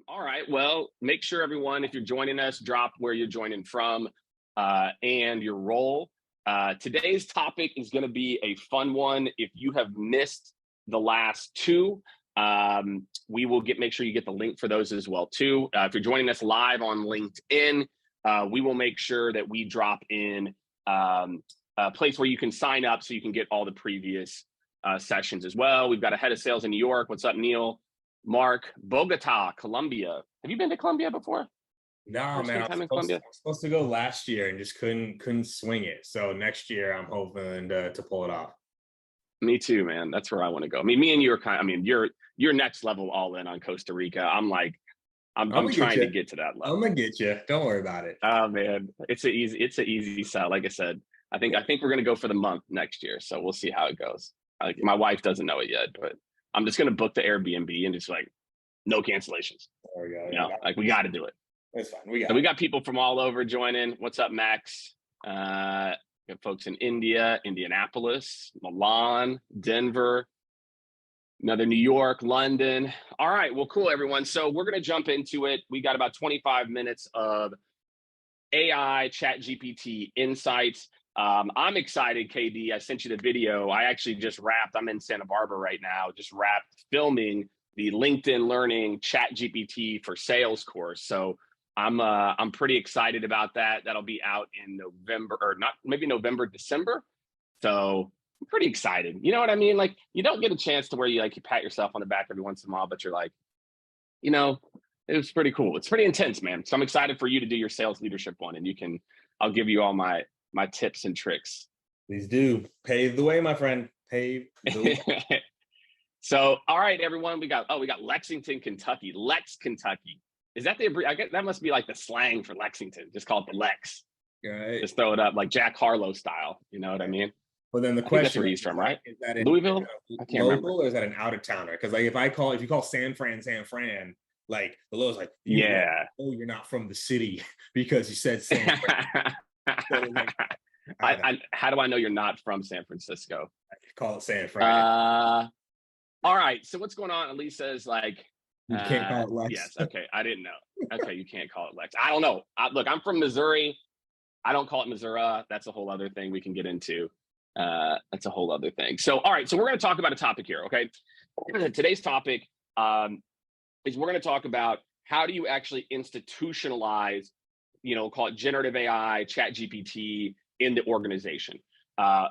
All right. Well, make sure everyone, if you're joining us, drop where you're joining from and your role. Today's topic is going to be a fun one. If you have missed the last two, we will make sure you get the link for those as well too. If you're joining us live on LinkedIn, we will make sure that we drop in a place where you can sign up so you can get all the previous sessions as well. We've got a head of sales in New York. What's up, Neil? Mark, Bogota, Colombia. Have you been to Colombia before? No, man. I was supposed to go last year and just couldn't swing it. So next year, I'm hoping to pull it off. Me too, man. That's where I want to go. I mean, me and you are you're next level all in on Costa Rica. I'm trying to get to that level. I'm gonna get you. Don't worry about it. Oh man, it's an easy sell. Like I said, I think we're gonna go for the month next year. So we'll see how it goes. Like my wife doesn't know it yet, but I'm just gonna book the Airbnb and just like no cancellations. There we go. You know, like we got to do it. It's fine. We got people from all over joining. What's up, Max? We got folks in India, Indianapolis, Milan, Denver, another New York, London. All right, well, cool, everyone. So we're gonna jump into it. We got about 25 minutes of AI chat GPT insights. I'm excited, KD. I sent you the video. I actually just wrapped. I'm in Santa Barbara right now. Just wrapped filming the LinkedIn Learning Chat GPT for Sales course. So I'm pretty excited about that. That'll be out in November, or not, maybe November, December. So I'm pretty excited. You know what I mean? Like you don't get a chance to where you pat yourself on the back every once in a while, but you're like, you know, it was pretty cool. It's pretty intense, man. So I'm excited for you to do your sales leadership one, and I'll give you all my tips and tricks. Please do. Pave the way, my friend. Pave the way. So, all right, everyone, we got Lexington, Kentucky. Lex, Kentucky. Is that I guess that must be like the slang for Lexington. Just call it the Lex. Right. Just throw it up like Jack Harlow style. You know what I mean? Well, then the question that's where he's from, right? Is that Louisville? I can't remember. Or is that an out of towner? Because like if you call San Fran, like the Low's like, yeah, oh, you're not from the city because you said San Fran. So like, how do I know you're not from San Francisco? I call it San Fran. All right. So what's going on? Elise says like, you can't call it Lex. Yes. Okay. I didn't know. Okay. You can't call it Lex. I don't know. Look, I'm from Missouri. I don't call it Missouri. That's a whole other thing we can get into. That's a whole other thing. So, all right. So we're going to talk about a topic here. Okay. Today's topic is we're going to talk about how do you actually institutionalize, call it generative AI, chat GPT in the organization.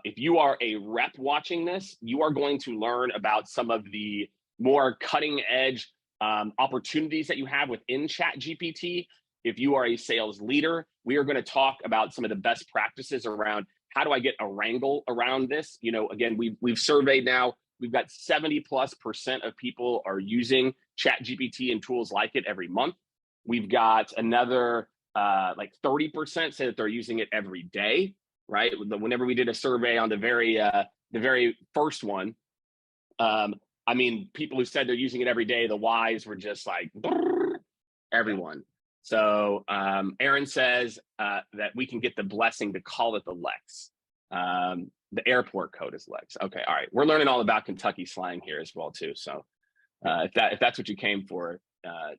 If you are a rep watching this, you are going to learn about some of the more cutting edge opportunities that you have within chat GPT. If you are a sales leader, we are going to talk about some of the best practices around how do I get a wrangle around this. Again, we've surveyed now, we've got 70+% of people are using chat GPT and tools like it every month. We've got another like 30% say that they're using it every day. Right. Whenever we did a survey on the very first one, I mean, people who said they're using it every day, the whys were just like everyone. So Aaron says that we can get the blessing to call it the Lex. The airport code is Lex. Okay. All right. We're learning all about Kentucky slang here as well, too. So if that's what you came for,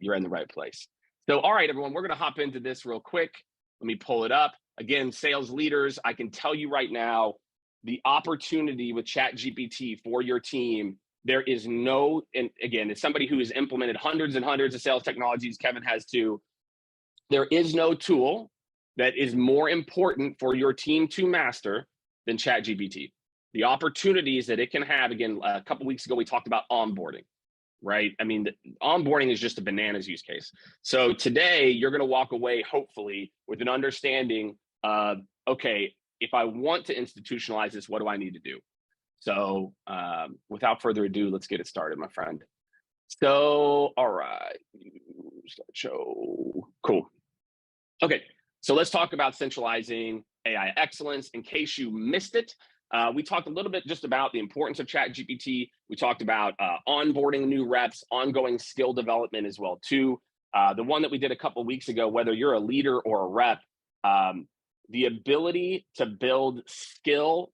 you're in the right place. So, all right, everyone, we're going to hop into this real quick. Let me pull it up. Again, sales leaders, I can tell you right now, the opportunity with chat GPT for your team, there is no, and again, as somebody who has implemented hundreds and hundreds of sales technologies, Kevin has too, there is no tool that is more important for your team to master than chat GPT. The opportunities that it can have, again, a couple of weeks ago, we talked about onboarding. Right? I mean, onboarding is just a bananas use case. So today you're going to walk away, hopefully, with an understanding of, okay, if I want to institutionalize this, what do I need to do? So without further ado, let's get it started, my friend. So, all right, show, cool. Okay, so let's talk about centralizing AI excellence. In case you missed it, we talked a little bit just about the importance of chat GPT. We talked about onboarding new reps, ongoing skill development as well too. The one that we did a couple of weeks ago, whether you're a leader or a rep, the ability to build skill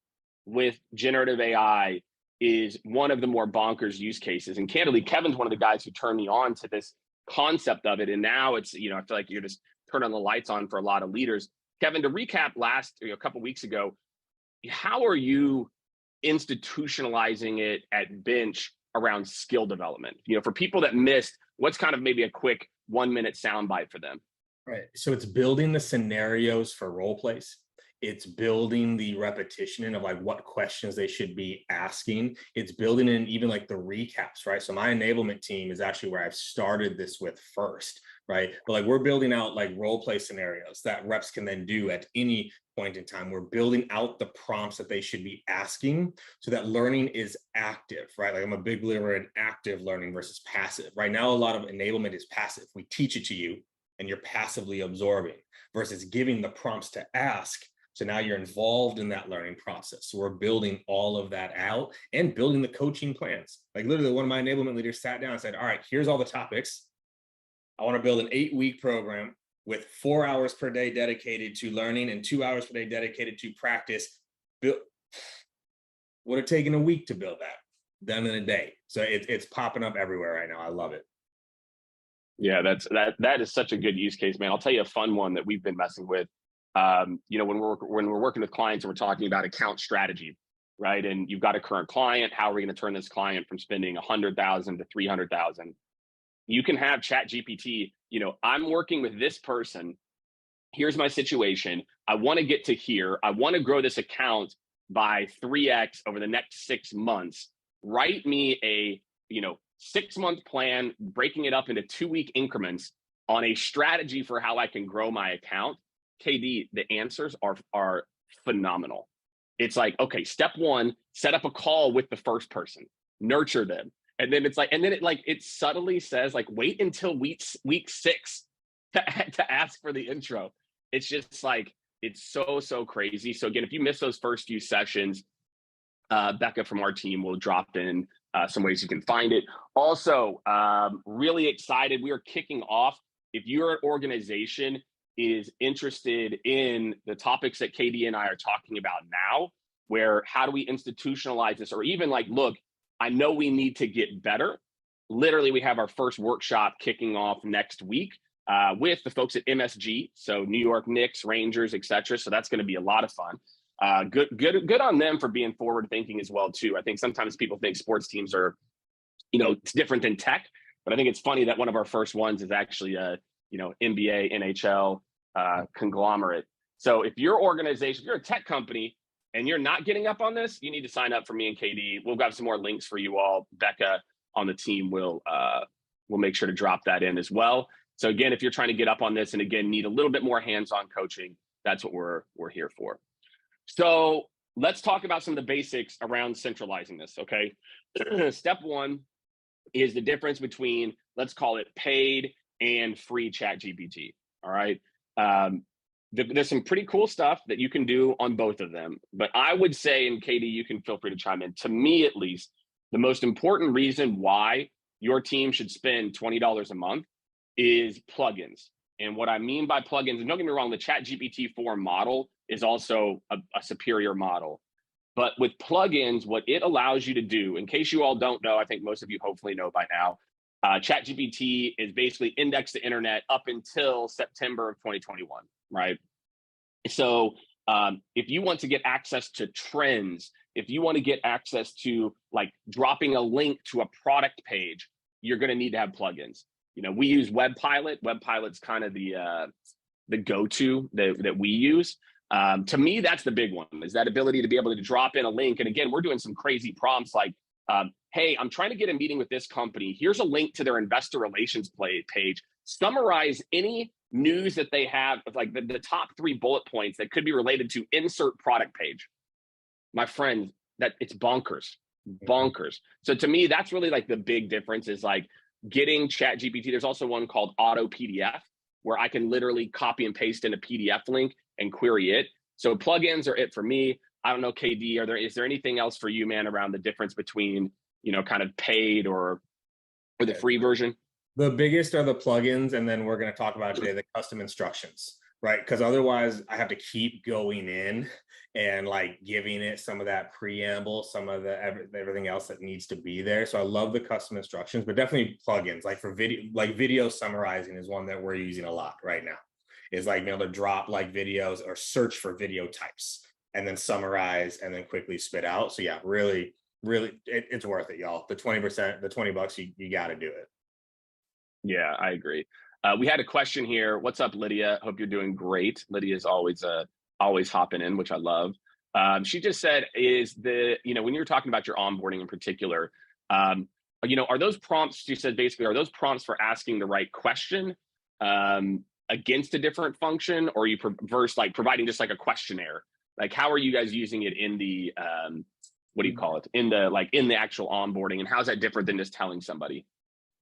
with generative AI is one of the more bonkers use cases. And candidly, Kevin's one of the guys who turned me on to this concept of it. And now it's, I feel like you're just turning the lights on for a lot of leaders. Kevin, to recap a couple weeks ago, how are you institutionalizing it at Bench around skill development? For people that missed, what's kind of maybe a quick 1-minute soundbite for them? Right. So it's building the scenarios for role plays. It's building the repetition of like what questions they should be asking. It's building in even like the recaps, right? So my enablement team is actually where I've started this with first, right? But like we're building out like role play scenarios that reps can then do at any point in time. We're building out the prompts that they should be asking so that learning is active, right? Like I'm a big believer in active learning versus passive. Right now, a lot of enablement is passive. We teach it to you and you're passively absorbing versus giving the prompts to ask. So now you're involved in that learning process. So we're building all of that out and building the coaching plans. Like literally one of my enablement leaders sat down and said, all right, here's all the topics. I want to build an 8-week program with 4 hours per day dedicated to learning and 2 hours per day dedicated to practice. Would have taken a week to build that, done in a day. So it's popping up everywhere right now. I love it. Yeah, that is such a good use case, man. I'll tell you a fun one that we've been messing with. When we're working with clients and we're talking about account strategy, right? And you've got a current client. How are we going to turn this client from spending $100,000 to $300,000? You can have ChatGPT. I'm working with this person. Here's my situation. I want to get to here. I want to grow this account by 3x over the next 6 months. Write me a 6-month plan, breaking it up into 2-week increments on a strategy for how I can grow my account. KD, the answers are phenomenal. It's like, okay, step 1, set up a call with the first person, nurture them. And then it subtly says like, wait until week 6 to ask for the intro. It's just like, it's so crazy. So again, if you miss those first few sessions, Becca from our team will drop in some ways you can find it. Also, really excited. We are kicking off. If you're an organization is interested in the topics that KD and I are talking about now, where how do we institutionalize this, or even like, look, I know we need to get better. Literally, we have our first workshop kicking off next week with the folks at MSG, so New York Knicks, Rangers, etc. So that's going to be a lot of fun. Good on them for being forward thinking as well too. I think sometimes people think sports teams are, it's different than tech, but I think it's funny that one of our first ones is actually a NBA, NHL conglomerate. So if your organization, if you're a tech company and you're not getting up on this, you need to sign up for me and KD. We'll have some more links for you all. Becca on the team will make sure to drop that in as well. So again, if you're trying to get up on this and again need a little bit more hands-on coaching, that's what we're here for. So let's talk about some of the basics around centralizing this. Okay, step 1 is the difference between, let's call it paid and free ChatGPT. All right. There's some pretty cool stuff that you can do on both of them. But I would say, and Katie, you can feel free to chime in, to me at least, the most important reason why your team should spend $20 a month is plugins. And what I mean by plugins, and don't get me wrong, the ChatGPT 4 model is also a superior model. But with plugins, what it allows you to do, in case you all don't know, I think most of you hopefully know by now, ChatGPT is basically indexed the internet up until September of 2021, right? So if you want to get access to trends, if you want to get access to like dropping a link to a product page, you're going to need to have plugins. We use WebPilot. WebPilot's kind of the go-to that we use. To me, that's the big one, is that ability to be able to drop in a link. And again, we're doing some crazy prompts like, hey, I'm trying to get a meeting with this company. Here's a link to their investor relations page. Summarize any news that they have, like the top 3 bullet points that could be related to insert product page. My friend, that it's bonkers. So to me, that's really like the big difference is like getting ChatGPT. There's also one called Auto PDF, where I can literally copy and paste in a PDF link and query it. So plugins are it for me. I don't know, KD, is there anything else for you, man, around the difference between, kind of paid or the free version? The biggest are the plugins, and then we're going to talk about today the custom instructions. right? Because otherwise I have to keep going in and like giving it some of that preamble, some of the everything else that needs to be there. So I love the custom instructions, but definitely plugins like for video, like video summarizing is one that we're using a lot right now. Is like being able to drop like videos or search for video types and then summarize and then quickly spit out. So yeah, really, really, it's worth it, y'all. The 20%, the $20, you got to do it. Yeah, I agree. We had a question here. What's up, Lydia? Hope you're doing great. Lydia is always hopping in, which I love. She just said, is when you're talking about your onboarding in particular, are those prompts, she said basically, are those prompts for asking the right question against a different function, or you versus like providing just like a questionnaire? Like, how are you guys using it in the, what do you call it? In the actual onboarding, and how's that different than just telling somebody?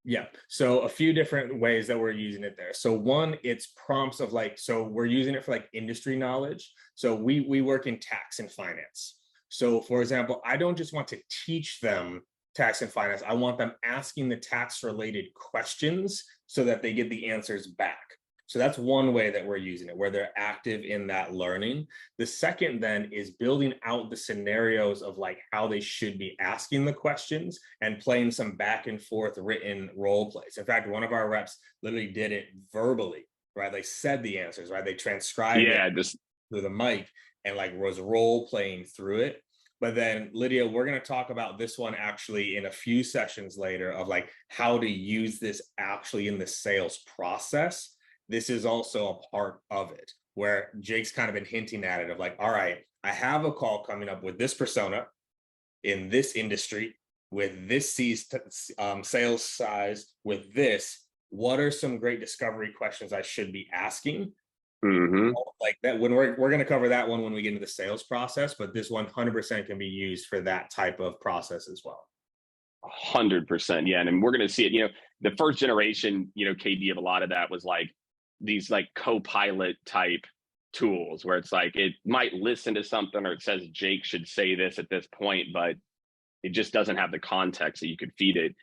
Yeah. So a few different ways that we're using it there. So one, it's prompts of like, so we're using it for like industry knowledge. So we work in tax and finance. So for example, I don't just want to teach them tax and finance. I want them asking the tax related questions so that they get the answers back. So that's one way that we're using it, where they're active in that learning. The second then is building out the scenarios of like how they should be asking the questions and playing some back and forth written role plays. In fact, one of our reps literally did it verbally, right? They said the answers, right? They transcribed it through the mic and like was role playing through it. But then Lydia, we're going to talk about this one actually in a few sessions later of like how to use this actually in the sales process. This is also a part of it where Jake's kind of been hinting at it of like, all right, I have a call coming up with this persona in this industry with this sales size with this. What are some great discovery questions I should be asking? Mm-hmm. Like that, when we're going to cover that one when we get into the sales process, but this 100% can be used for that type of process as well. 100%. Yeah. And we're going to see it, the first generation, KD of a lot of that was like, these like co-pilot type tools where it's like it might listen to something or it says Jake should say this at this point, but it just doesn't have the context that you could feed it.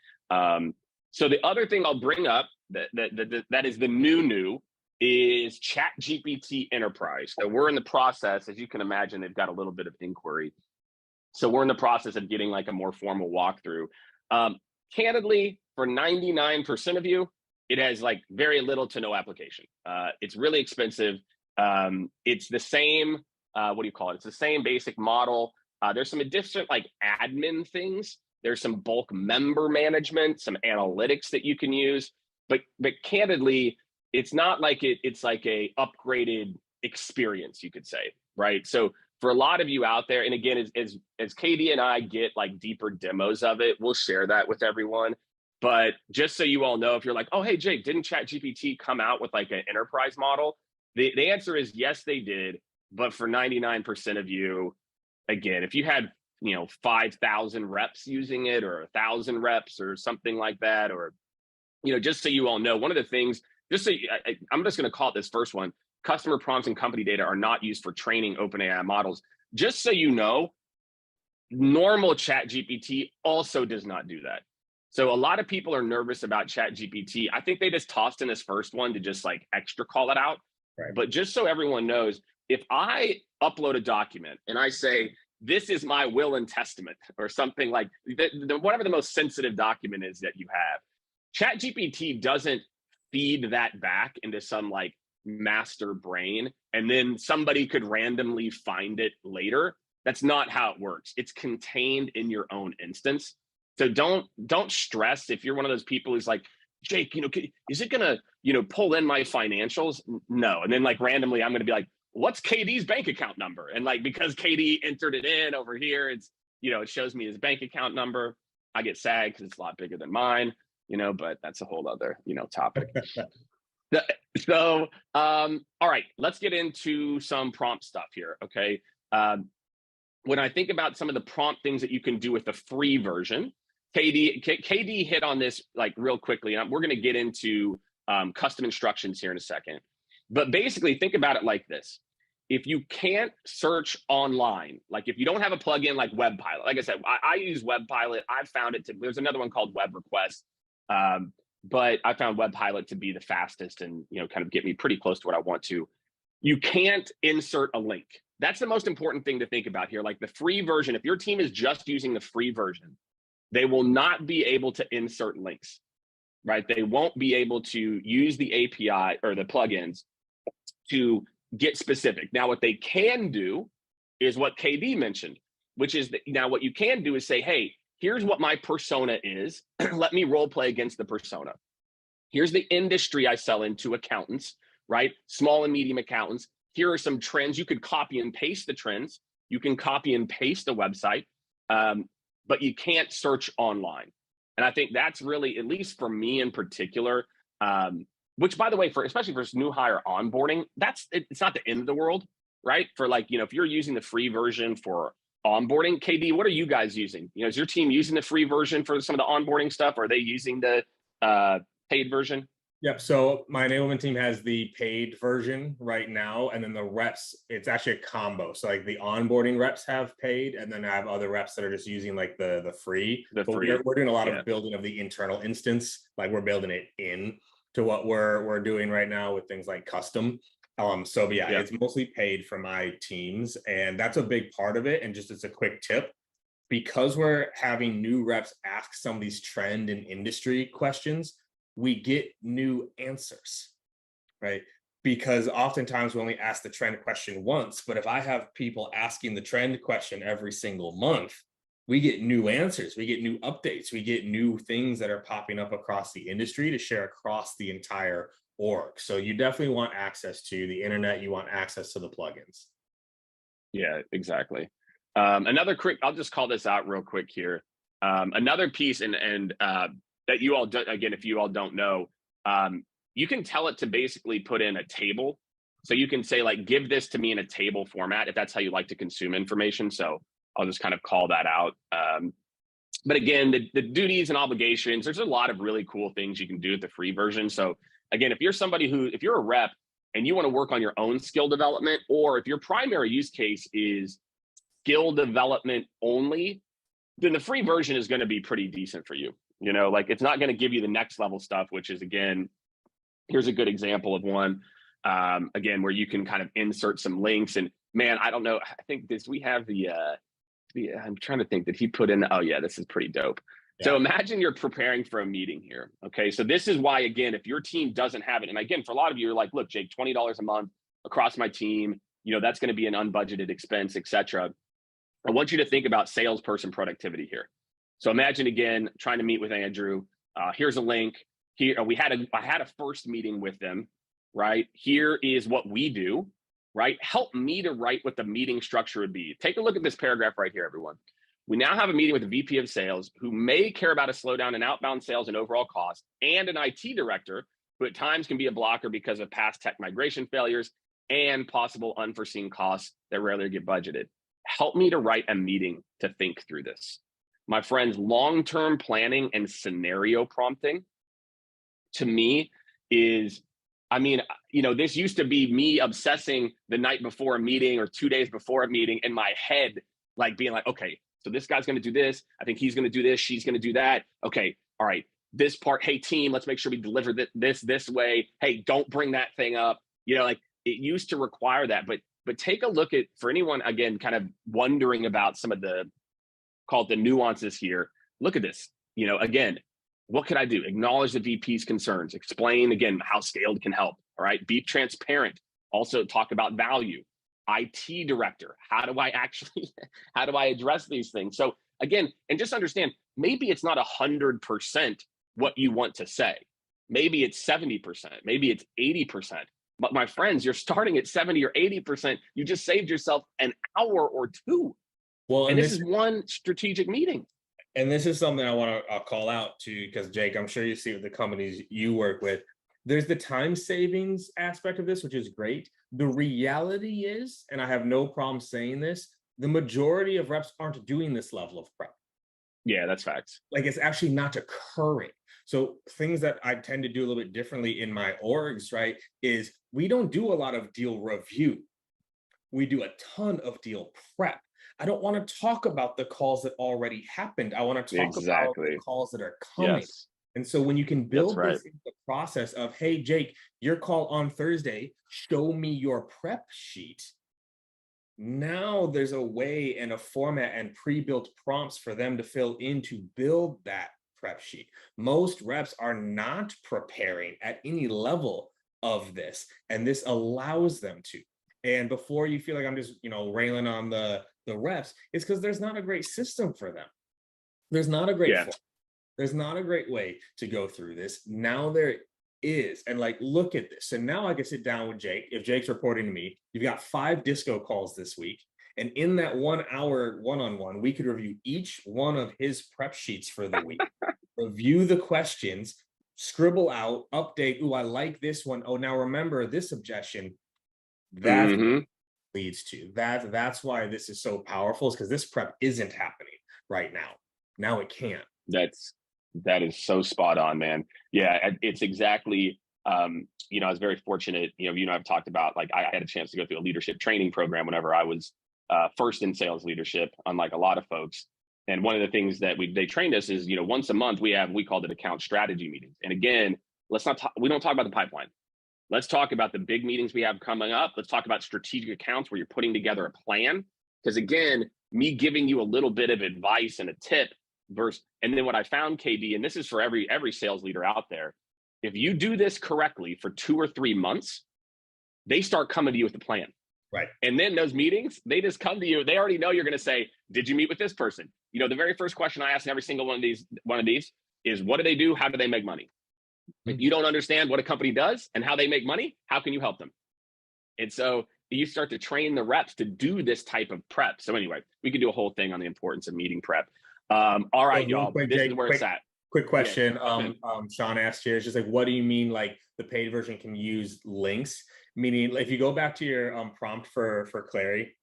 So the other thing I'll bring up that is the new is ChatGPT Enterprise. So we're in the process, as you can imagine, they've got a little bit of inquiry. So we're in the process of getting like a more formal walkthrough. Candidly, for 99% of you, it has like very little to no application. It's really expensive. It's the same, what do you call it? It's the same basic model. There's some additional like admin things. There's some bulk member management, some analytics that you can use. But candidly, it's not like it's like a upgraded experience, you could say, right? So for a lot of you out there, and again, as KD and I get like deeper demos of it, we'll share that with everyone. But just so you all know, if you're like, oh, hey, Jake, didn't ChatGPT come out with like an enterprise model? The answer is yes, they did. But for 99% of you, again, if you had, 5,000 reps using it or 1,000 reps or something like that, or, just so you all know, one of the things, I'm just going to call it this first one, customer prompts and company data are not used for training OpenAI models. Just so you know, normal ChatGPT also does not do that. So a lot of people are nervous about ChatGPT. I think they just tossed in this first one to just like extra call it out. Right. But just so everyone knows, if I upload a document and I say, this is my will and testament or something like whatever the most sensitive document is that you have, ChatGPT doesn't feed that back into some like master brain and then somebody could randomly find it later. That's not how it works. It's contained in your own instance. So don't stress if you're one of those people who's like, Jake, is it gonna, pull in my financials? No. And then like randomly, I'm gonna be like, what's KD's bank account number? And like, because KD entered it in over here, it's, it shows me his bank account number. I get sad because it's a lot bigger than mine, but that's a whole other, topic. So, all right, let's get into some prompt stuff here. Okay. When I think about some of the prompt things that you can do with the free version, KD hit on this like real quickly, and we're going to get into custom instructions here in a second. But basically, think about it like this. If you can't search online, like if you don't have a plugin like WebPilot, like I said, I use WebPilot. I've found it there's another one called WebRequest, but I found WebPilot to be the fastest and, kind of get me pretty close to what I want to. You can't insert a link. That's the most important thing to think about here. Like the free version, if your team is just using the free version, they will not be able to insert links, right? They won't be able to use the API or the plugins to get specific. Now, what they can do is what KD mentioned, which is that now what you can do is say, hey, here's what my persona is. Let me role play against the persona. Here's the industry I sell into, accountants, right? Small and medium accountants. Here are some trends. You could copy and paste the trends. You can copy and paste the website, but you can't search online. And I think that's really, at least for me in particular, which by the way, especially for new hire onboarding, it's not the end of the world, right? For like, if you're using the free version for onboarding, KD, what are you guys using? Is your team using the free version for some of the onboarding stuff? Or are they using the paid version? Yep. So my enablement team has the paid version right now, and then the reps, it's actually a combo. So like the onboarding reps have paid, and then I have other reps that are just using like the free. We're doing a lot of building of the internal instance. Like we're building it in to what we're doing right now with things like custom. It's mostly paid for my teams, and that's a big part of it. And just as a quick tip, because we're having new reps ask some of these trend and industry questions, we get new answers, right? Because oftentimes we only ask the trend question once, but if I have people asking the trend question every single month, we get new answers, we get new updates, we get new things that are popping up across the industry to share across the entire org. So you definitely want access to the internet, you want access to the plugins. Yeah, exactly. Another quick, I'll just call this out real quick here. Another piece, and that you all do, again, if you all don't know, you can tell it to basically put in a table. So you can say like, give this to me in a table format, if that's how you like to consume information. So I'll just kind of call that out. But again, the duties and obligations, there's a lot of really cool things you can do with the free version. So again, if you're a rep and you want to work on your own skill development, or if your primary use case is skill development only, then the free version is going to be pretty decent for you. Like it's not going to give you the next level stuff, which is, again, here's a good example of one, again, where you can kind of insert some links. And man, I don't know, I think we have I'm trying to think, that he put in, oh yeah, this is pretty dope. Yeah. So imagine you're preparing for a meeting here. Okay. So this is why, again, if your team doesn't have it, and again, for a lot of you, you're like, look, Jake, $20 a month across my team, that's going to be an unbudgeted expense, et cetera. I want you to think about salesperson productivity here. So imagine, again, trying to meet with Andrew. Here's a link. Here I had a first meeting with them, right? Here is what we do, right? Help me to write what the meeting structure would be. Take a look at this paragraph right here, everyone. We now have a meeting with the VP of sales who may care about a slowdown in outbound sales and overall cost, and an IT director who at times can be a blocker because of past tech migration failures and possible unforeseen costs that rarely get budgeted. Help me to write a meeting to think through this. My friends, long-term planning and scenario prompting to me is, this used to be me obsessing the night before a meeting or 2 days before a meeting in my head, like being like, okay, so this guy's going to do this. I think he's going to do this. She's going to do that. Okay. All right. This part, hey team, let's make sure we deliver this way. Hey, don't bring that thing up. Like it used to require that, but take a look at, for anyone, again, kind of wondering about some of the nuances here. Look at this, again, what could I do? Acknowledge the VP's concerns, explain again how Skaled can help. All right. Be transparent. Also talk about value. IT director, how do I address these things? So again, and just understand, maybe it's not 100% what you want to say. Maybe it's 70%, maybe it's 80%. But my friends, you're starting at 70 or 80%. You just saved yourself an hour or two. Well, and this is one strategic meeting. And this is something I want to call out to, because Jake, I'm sure you see with the companies you work with, there's the time savings aspect of this, which is great. The reality is, and I have no problem saying this, the majority of reps aren't doing this level of prep. Yeah, that's facts. Like it's actually not occurring. So things that I tend to do a little bit differently in my orgs, right, is we don't do a lot of deal review. We do a ton of deal prep. I don't want to talk about the calls that already happened. I want to talk about the calls that are coming. Yes. And so when you can build right. this into the process of, hey, Jake, your call on Thursday, show me your prep sheet. Now there's a way and a format and pre-built prompts for them to fill in to build that prep sheet. Most reps are not preparing at any level of this, and this allows them to. And before you feel like I'm just, railing on the reps, it's because there's not a great system for them. There's not a great form. There's not a great way to go through this. Now there is. And like, look at this. So now I can sit down with Jake. If Jake's reporting to me, you've got 5 disco calls this week. And in that 1 hour one-on-one, we could review each one of his prep sheets for the week, review the questions, scribble out, update. Ooh, I like this one. Oh, now remember this objection. That's what leads to. That's why this is so powerful, is because this prep isn't happening right now. Now it can. That is so spot on, man. Yeah, it's exactly, I was very fortunate, I've talked about, like, I had a chance to go through a leadership training program whenever I was first in sales leadership, unlike a lot of folks. And one of the things that they trained us is, once a month we called it account strategy meetings. And again, we don't talk about the pipeline. Let's talk about the big meetings we have coming up. Let's talk about strategic accounts where you're putting together a plan. Because again, me giving you a little bit of advice and a tip and then what I found, KB, and this is for every sales leader out there, if you do this correctly for 2 or 3 months, they start coming to you with a plan. Right. And then those meetings, they just come to you. They already know you're going to say, did you meet with this person? The very first question I ask in every single one of these is, what do they do? How do they make money? If you don't understand what a company does and how they make money, how can you help them? And so you start to train the reps to do this type of prep. So anyway, we could do a whole thing on the importance of meeting prep. All right, y'all, this is where it's at. Quick question. Sean asked here, it's just like, what do you mean, like, the paid version can use links? Meaning, if you go back to your prompt for Clary,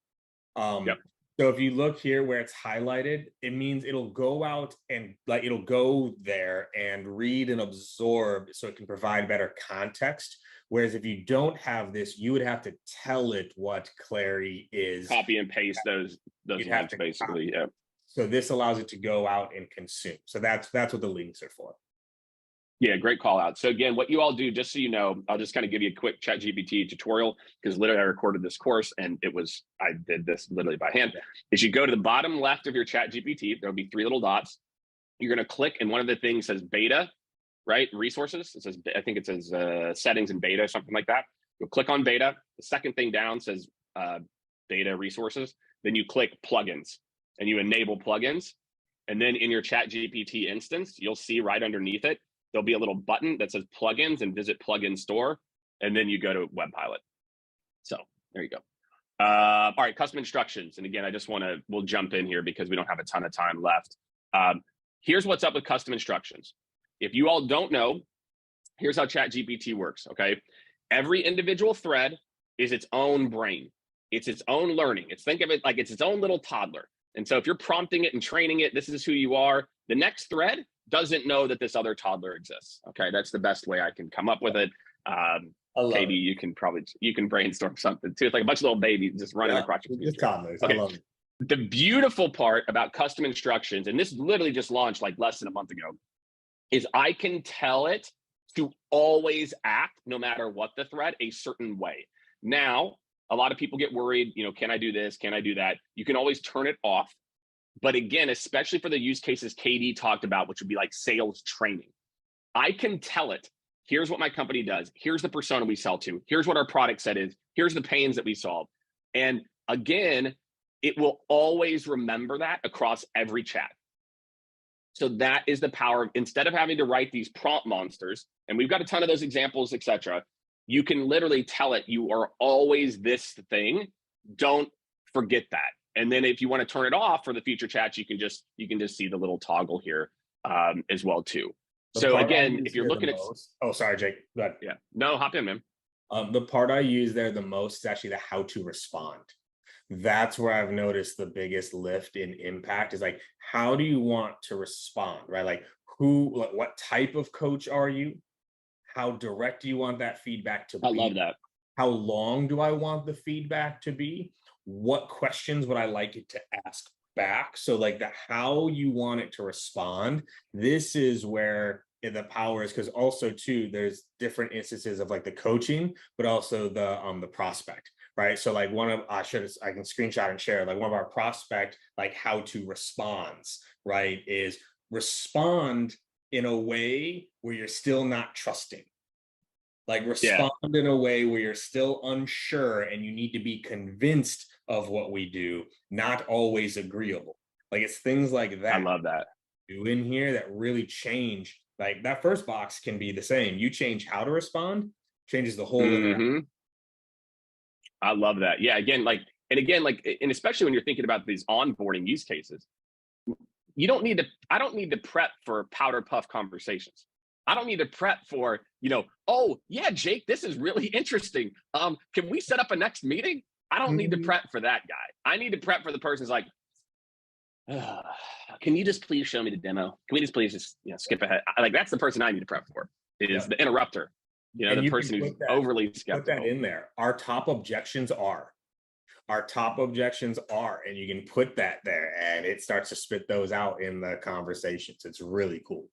so if you look here where it's highlighted, it means it'll go out and it'll go there and read and absorb so it can provide better context. Whereas if you don't have this, you would have to tell it what Clary is. Copy and paste those links, basically. Yeah. So this allows it to go out and consume. So that's what the links are for. Yeah, great call out. So again, what you all do, just so you know, I'll just kind of give you a quick ChatGPT tutorial, because literally I recorded this course and I did this literally by hand. Is you go to the bottom left of your ChatGPT, there'll be 3 little dots. You're going to click, and one of the things says beta, right? Resources. I think it says settings and beta, something like that. You'll click on beta. The second thing down says beta resources. Then you click plugins and you enable plugins. And then in your ChatGPT instance, you'll see right underneath it, there'll be a little button that says plugins and visit plugin store. And then you go to WebPilot. So there you go. All right, custom instructions. And again, we'll jump in here because we don't have a ton of time left. Here's what's up with custom instructions. If you all don't know, here's how ChatGPT works, okay? Every individual thread is its own brain. It's its own learning. Think of it like it's its own little toddler. And so if you're prompting it and training it, this is who you are. The next thread doesn't know that this other toddler exists. Okay, that's the best way I can come up with it. Maybe you can brainstorm something too. It's like a bunch of little babies just running across your screen. Toddlers. Okay. I love it. The beautiful part about custom instructions, and this literally just launched like less than a month ago, is I can tell it to always act, no matter what the thread, a certain way. Now, a lot of people get worried, can I do this? Can I do that? You can always turn it off. But again, especially for the use cases KD talked about, which would be like sales training, I can tell it, here's what my company does. Here's the persona we sell to. Here's what our product set is. Here's the pains that we solve. And again, it will always remember that across every chat. So that is the power of, instead of having to write these prompt monsters, and we've got a ton of those examples, etc., you can literally tell it you are always this thing. Don't forget that. And then if you want to turn it off for the future chats, you can just see the little toggle here as well too. So again, if you're looking at, sorry, Jake. Go ahead. Yeah, no, hop in, man. The part I use there the most is actually the how to respond. That's where I've noticed the biggest lift in impact is like, how do you want to respond, right? Like what type of coach are you? How direct do you want that feedback to be? I love that. How long do I want the feedback to be? What questions would I like it to ask back? So like how you want it to respond, this is where the power is because also too, there's different instances of like the coaching, but also the prospect, right? So like I can screenshot and share like one of our prospect, like how to responds, right? Is respond in a way where you're still not trusting. Like respond in a way where you're still unsure and you need to be convinced of what we do, not always agreeable. Like it's things like that. I love that. Do in here that really change. Like that first box can be the same. You change how to respond, changes the whole interaction. I love that. Yeah. Again, and especially when you're thinking about these onboarding use cases, I don't need to prep for powder puff conversations. I don't need to prep for, oh yeah, Jake, this is really interesting. Can we set up a next meeting? I don't need to prep for that guy. I need to prep for the person who's like, can you just please show me the demo? Can we just please just skip ahead? Like that's the person I need to prep for, is the interrupter. The person who's overly skeptical. Put that in there. Our top objections are, and you can put that there and it starts to spit those out in the conversations. It's really cool.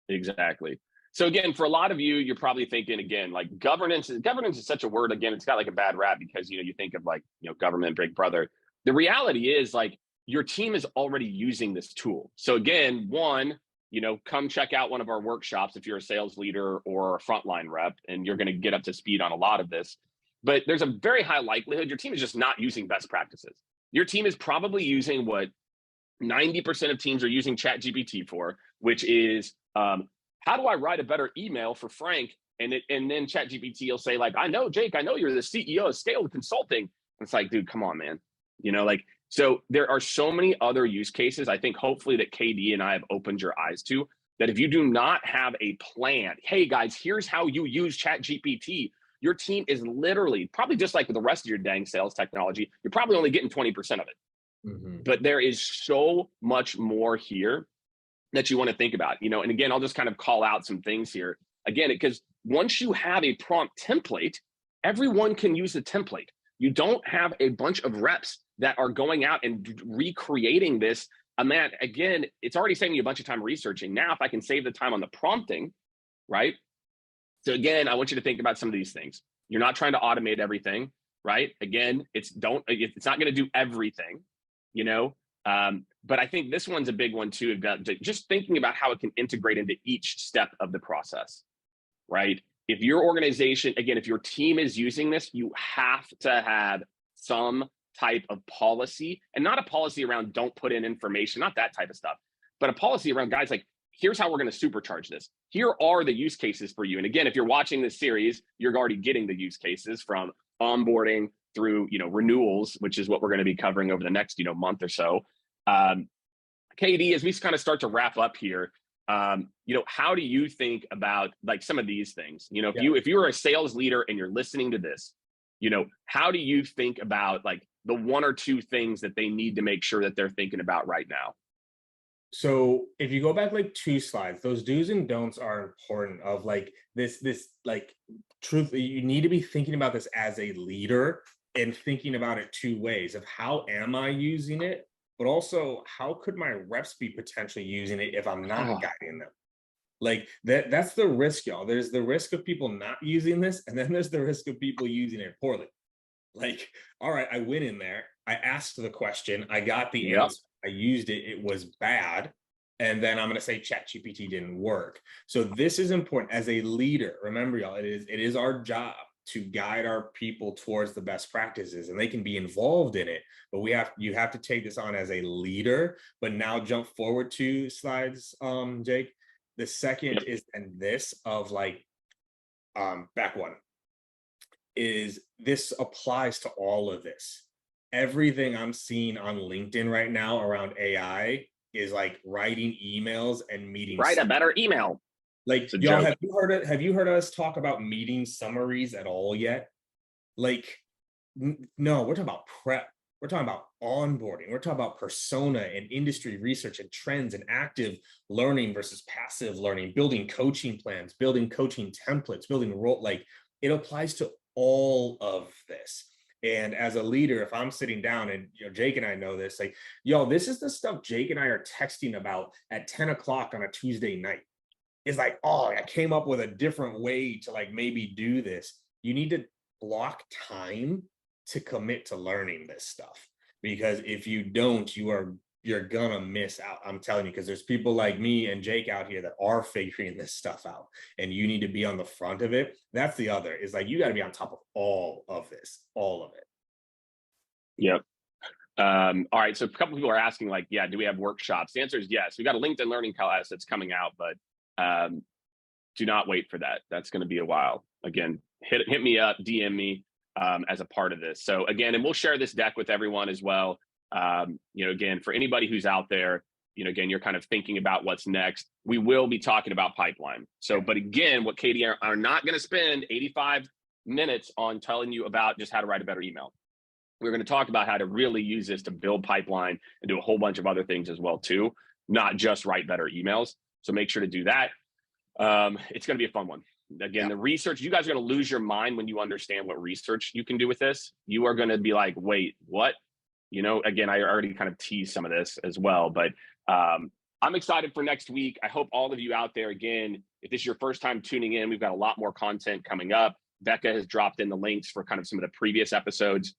Exactly. So again, for a lot of you, you're probably thinking again, like governance is such a word. Again, it's got like a bad rap because, you think of like, government, big brother. The reality is like your team is already using this tool. So again, one, come check out one of our workshops if you're a sales leader or a frontline rep, and you're going to get up to speed on a lot of this. But there's a very high likelihood your team is just not using best practices. Your team is probably using what 90% of teams are using ChatGPT for, which is how do I write a better email for Frank? And then ChatGPT will say like, I know, Jake, I know you're the CEO of Skaled Consulting. It's like, dude, come on, man. So there are so many other use cases, I think hopefully that KD and I have opened your eyes to, that if you do not have a plan, hey guys, here's how you use ChatGPT. Your team is literally probably just like the rest of your dang sales technology. You're probably only getting 20% of it. But there is so much more here that you want to think about, and again, I'll just kind of call out some things here again, because once you have a prompt template, everyone can use the template. You don't have a bunch of reps that are going out and recreating this. Man, again, it's already saving you a bunch of time researching. Now, if I can save the time on the prompting, right? So again, I want you to think about some of these things. You're not trying to automate everything, right? Again, it's not going to do everything, but I think this one's a big one too, about just thinking about how it can integrate into each step of the process, right? If your organization, again, if your team is using this, you have to have some type of policy, and not a policy around don't put in information, not that type of stuff, but a policy around, guys, like, here's how we're going to supercharge this. Here are the use cases for you. And again, if you're watching this series, you're already getting the use cases from onboarding through, renewals, which is what we're going to be covering over the next, month or so. KD, as we kind of start to wrap up here, how do you think about like some of these things? If you're a sales leader and you're listening to this, how do you think about like the one or two things that they need to make sure that they're thinking about right now? So if you go back like 2 slides, those do's and don'ts are important of like this like truth. You need to be thinking about this as a leader and thinking about it 2 ways of how am I using it, but also how could my reps be potentially using it if I'm not guiding them? Like that's the risk, y'all. There's the risk of people not using this, and then there's the risk of people using it poorly. Like, all right, I went in there, I asked the question, I got the answer, I used it, it was bad, and then I'm going to say ChatGPT didn't work. So this is important as a leader. Remember, y'all, it is our job to guide our people towards the best practices, and they can be involved in it, but you have to take this on as a leader. But now jump forward 2 slides, Jake. The second is, and this of like back one, is this applies to all of this. Everything I'm seeing on LinkedIn right now around AI is like writing emails and meetings. Write a better email. Like, y'all, have you heard us talk about meeting summaries at all yet? Like, no, we're talking about prep. We're talking about onboarding. We're talking about persona and industry research and trends and active learning versus passive learning, building coaching plans, building coaching templates, building role. Like, it applies to all of this. And as a leader, if I'm sitting down and Jake and I know this, like, yo, this is the stuff Jake and I are texting about at 10 o'clock on a Tuesday night. is like, oh, I came up with a different way to like maybe do this. You need to block time to commit to learning this stuff, because if you don't, you're gonna miss out. I'm telling you, because there's people like me and Jake out here that are figuring this stuff out, and you need to be on the front of it. That's the other, is like, you got to be on top of all of this, all of it. Yep. All right. So a couple people are asking, like, yeah, do we have workshops? The answer is yes. We got a LinkedIn learning class that's coming out, but do not wait for that. That's going to be a while. Again, hit me up, DM me as a part of this. So again, and we'll share this deck with everyone as well. Again, for anybody who's out there, again, you're kind of thinking about what's next. We will be talking about pipeline. So, but again, what Katie are not going to spend 85 minutes on telling you about just how to write a better email. We're going to talk about how to really use this to build pipeline and do a whole bunch of other things as well too, not just write better emails. So make sure to do that. It's going to be a fun one. Again, the research, you guys are going to lose your mind when you understand what research you can do with this. You are going to be like, wait, what? Again, I already kind of teased some of this as well, but I'm excited for next week. I hope all of you out there, again, if this is your first time tuning in, we've got a lot more content coming up. Becca has dropped in the links for kind of some of the previous episodes.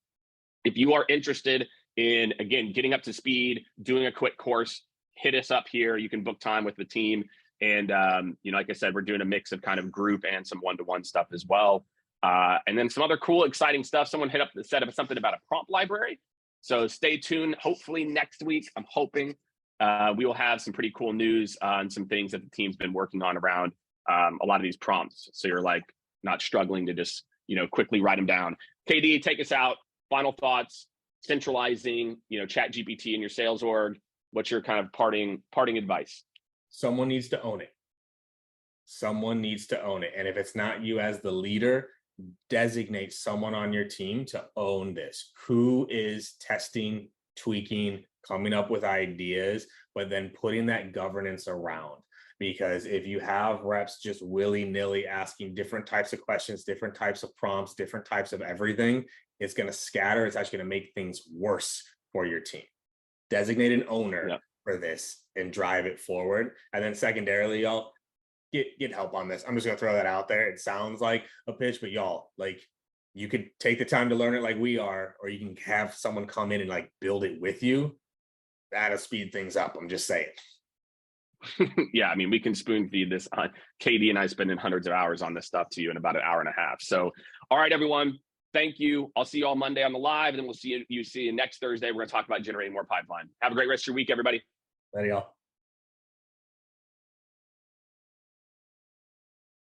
If you are interested in, again, getting up to speed, doing a quick course, hit us up here. You can book time with the team. And, like I said, we're doing a mix of kind of group and some one-to-one stuff as well. And then some other cool, exciting stuff. Someone set up something about a prompt library. So stay tuned. Hopefully next week, I'm hoping we will have some pretty cool news on some things that the team's been working on around a lot of these prompts. So you're like not struggling to just, quickly write them down. KD, take us out. Final thoughts, centralizing, Chat GPT in your sales org. What's your kind of parting advice? Someone needs to own it. Someone needs to own it. And if it's not you as the leader, designate someone on your team to own this. Who is testing, tweaking, coming up with ideas, but then putting that governance around. Because if you have reps just willy-nilly asking different types of questions, different types of prompts, different types of everything, it's going to scatter. It's actually going to make things worse for your team. Designate an owner for this and drive it forward. And then secondarily, y'all, get help on this. I'm just going to throw that out there. It sounds like a pitch, but y'all, like, you could take the time to learn it like we are, or you can have someone come in and like build it with you. That'll speed things up. I'm just saying. Yeah, I mean, we can spoon feed this on. Katie and I spending hundreds of hours on this stuff to you in about an hour and a half. So, all right, everyone. Thank you. I'll see you all Monday on the live, and then we'll see you next Thursday. We're going to talk about generating more pipeline. Have a great rest of your week, everybody. Later, y'all.